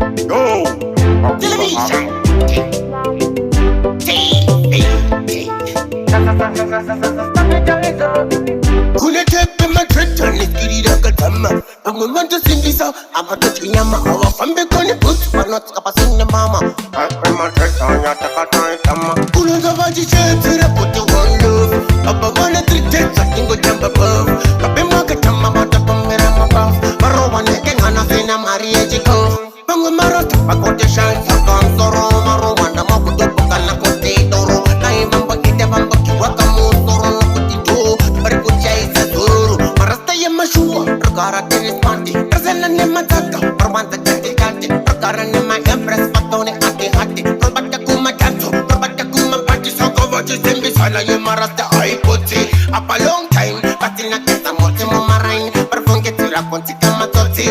Go. Television. Kuna tepe matreto nikirira katama Pamwe manto singisa Amato chinyama Awa fambe kone putu Panot kapasine mama Tepe matreto nyata katane tama Kuna zavaji chetira puti one love Baba wana triteta Ingo jamba buff Kabe mwaka tama Mata pamera mabaf Baro wane kengana Sina maria jiko Pamwe marota Pakote shine Sakam soro Maro wanda Makuto Pukana kote doro Nai mamba kite mamba Kiwaka musoro Perkara tenis mati Tersenan ni matata Permanta cantik-cantik Perkara ni my empress Patone hati-hati Perbaca ku macanto Perbaca ku mapati Soko voci sembi Sana ye marasta ai puti Apa long time Pati na kesa moti mo marain Perfum ke tira konti kama toti